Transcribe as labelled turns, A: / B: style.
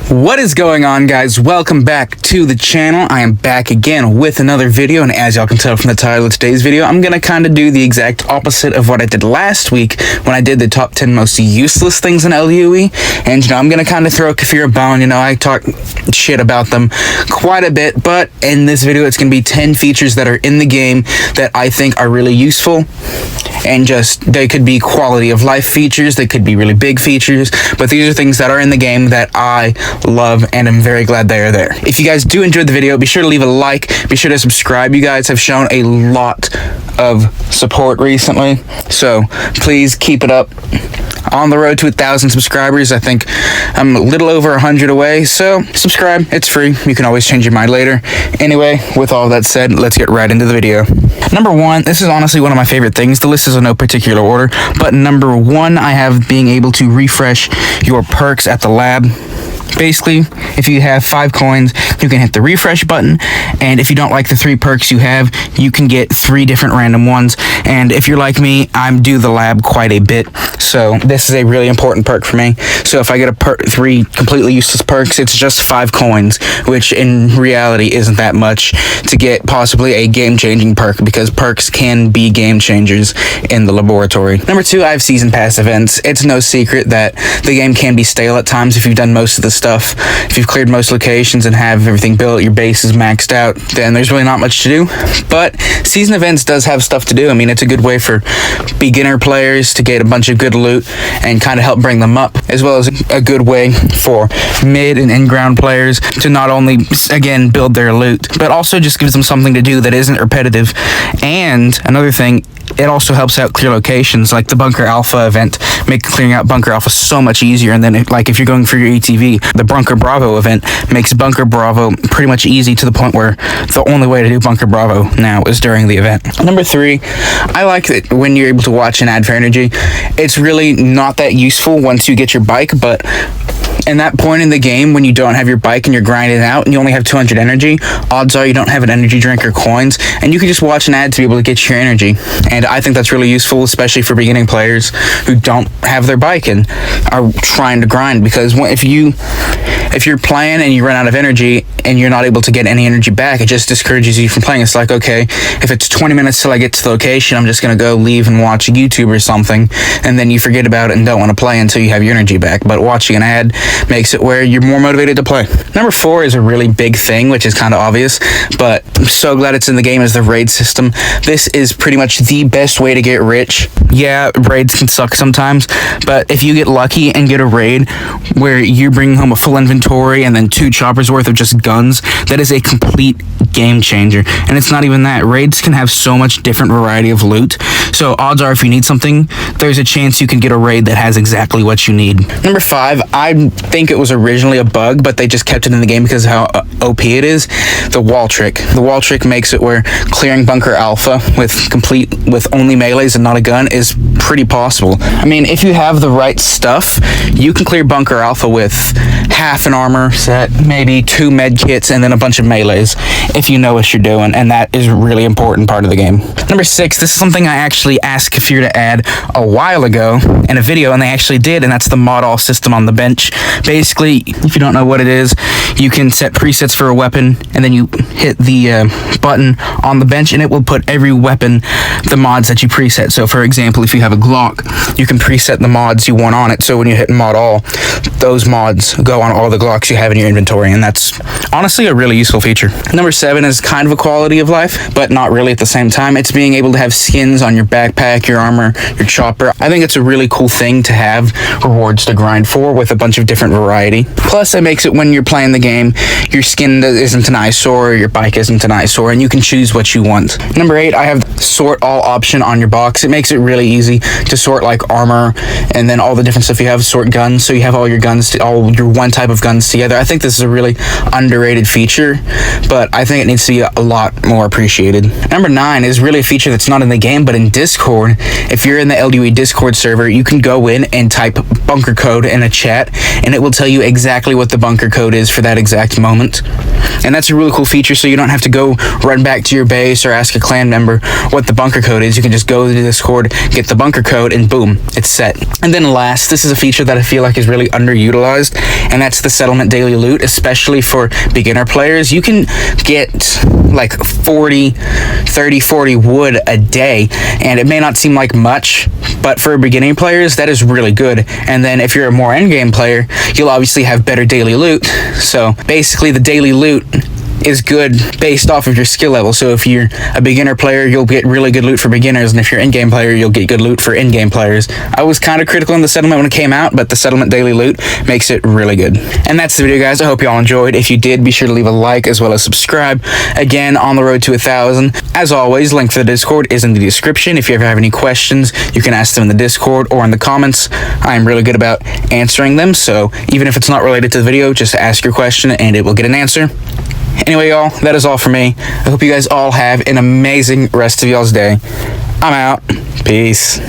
A: What is going on, guys? Welcome back to the channel. I am back again with another video, and as y'all can tell from the title of today's video, I'm gonna kind of do the exact opposite of what I did last week when I did the top 10 most useless things in LDOE. And I'm gonna kind of throw Kafir a bone. I talk shit about them quite a bit, but in this video it's gonna be 10 features that are in the game that I think are really useful, and they could be quality of life features, they could be really big features, but these are things that are in the game that I love and I'm very glad they are there. If you guys do enjoy the video, be sure to leave a like, be sure to subscribe. You guys have shown a lot of support recently, so please keep it up. On the road to 1,000 subscribers. I think I'm a little over 100 away, so subscribe, it's free. You can always change your mind later. Anyway, with all that said, let's get right into the video. Number one, this is honestly one of my favorite things. The list is in no particular order, but number one, I have being able to refresh your perks at the lab. Basically, if you have 5 coins, you can hit the refresh button, and if you don't like the 3 perks you have, you can get 3 different random ones. And if you're like me, I do the lab quite a bit, so this is a really important perk for me. So if I get a 3 completely useless perks, it's just 5 coins, which in reality isn't that much to get possibly a game-changing perk, because perks can be game changers in the laboratory. Number 2, I have season pass events. It's no secret that the game can be stale at times if you've done most of the stuff. If you've cleared most locations and have everything built, your base is maxed out, then there's really not much to do. But season events does have stuff to do. I mean, it's a good way for beginner players to get a bunch of good loot and kind of help bring them up, as well as a good way for mid and in-ground players to not only, again, build their loot, but also just gives them something to do that isn't repetitive. And another thing, it also helps out clear locations, like the Bunker Alpha event, make clearing out Bunker Alpha so much easier. And then, if you're going for your ETV, the Bunker Bravo event makes Bunker Bravo pretty much easy, to the point where the only way to do Bunker Bravo now is during the event. Number 3, I like that when you're able to watch an ad for energy. It's really not that useful once you get your bike, but in that point in the game when you don't have your bike and you're grinding out and you only have 200 energy, odds are you don't have an energy drink or coins, and you can just watch an ad to be able to get your energy. And I think that's really useful, especially for beginning players who don't have their bike and are trying to grind, because if you're playing and you run out of energy and you're not able to get any energy back, it just discourages you from playing. It's like, okay, if it's 20 minutes till I get to the location, I'm just gonna go leave and watch YouTube or something, and then you forget about it and don't want to play until you have your energy back. But watching an ad makes it where you're more motivated to play. Number 4 is a really big thing, which is kind of obvious, but I'm so glad it's in the game, is the raid system. This is pretty much the best way to get rich. Yeah, raids can suck sometimes, but if you get lucky and get a raid where you're bringing home a full inventory and then 2 choppers worth of just guns, that is a complete game changer. And it's not even that. Raids can have so much different variety of loot, so odds are if you need something, there's a chance you can get a raid that has exactly what you need. Number 5, I think it was originally a bug, but they just kept it in the game because of how OP it is. The wall trick. The wall trick makes it where clearing Bunker Alpha with only melees and not a gun is pretty possible. I mean, if you have the right stuff, you can clear Bunker Alpha with half an armor set, maybe 2 med kits, and then a bunch of melees, if you know what you're doing, and that is a really important part of the game. Number 6, this is something I actually asked Kafir to add a while ago in a video, and they actually did, and that's the mod all system on the bench. Basically, if you don't know what it is, you can set presets for a weapon, and then you hit the button on the bench, and it will put every weapon the mods that you preset. So for example, if you have a Glock, you can preset the mods you want on it, so when you hit mod all, those mods go on all the Glocks you have in your inventory, and that's honestly a really useful feature. Number 7 is kind of a quality of life, but not really at the same time. It's being able to have skins on your backpack, your armor, your chopper. I think it's a really cool thing to have rewards to grind for with a bunch of different variety. Plus, it makes it when you're playing the game, your skin isn't an eyesore, your bike isn't an eyesore, and you can choose what you want. Number 8, I have sort all option on your box. It makes it really easy to sort like armor and then all the different stuff you have, sort guns, so you have all your guns, all your one type of guns together. I think this is a really underrated feature, but I think it needs to be a lot more appreciated. Number 9 is really a feature that's not in the game, but in Discord. If you're in the LDOE Discord server, you can go in and type bunker code in a chat, and it will tell you exactly what the bunker code is for that exact moment. And that's a really cool feature, so you don't have to go run back to your base or ask a clan member what the bunker code is. You can just go to the Discord, get the bunker code, and boom, it's set. And then last, this is a feature that I feel like is really underutilized, and that's the settlement daily loot, especially for beginner players. You can get like 40 wood a day, and it may not seem like much, but for beginning players, that is really good. And then if you're a more endgame player, you'll obviously have better daily loot. So basically, the daily loot is good based off of your skill level. So if you're a beginner player, you'll get really good loot for beginners, and if you're an in-game player, you'll get good loot for in-game players. I was kind of critical in the settlement when it came out, but the settlement daily loot makes it really good. And that's the video, guys. I hope you all enjoyed. If you did, be sure to leave a like as well as subscribe. Again, on the road to 1,000. As always, link to the Discord is in the description. If you ever have any questions, you can ask them in the Discord or in the comments. I'm really good about answering them, so even if it's not related to the video, just ask your question and it will get an answer. Anyway, y'all, that is all for me. I hope you guys all have an amazing rest of y'all's day. I'm out. Peace.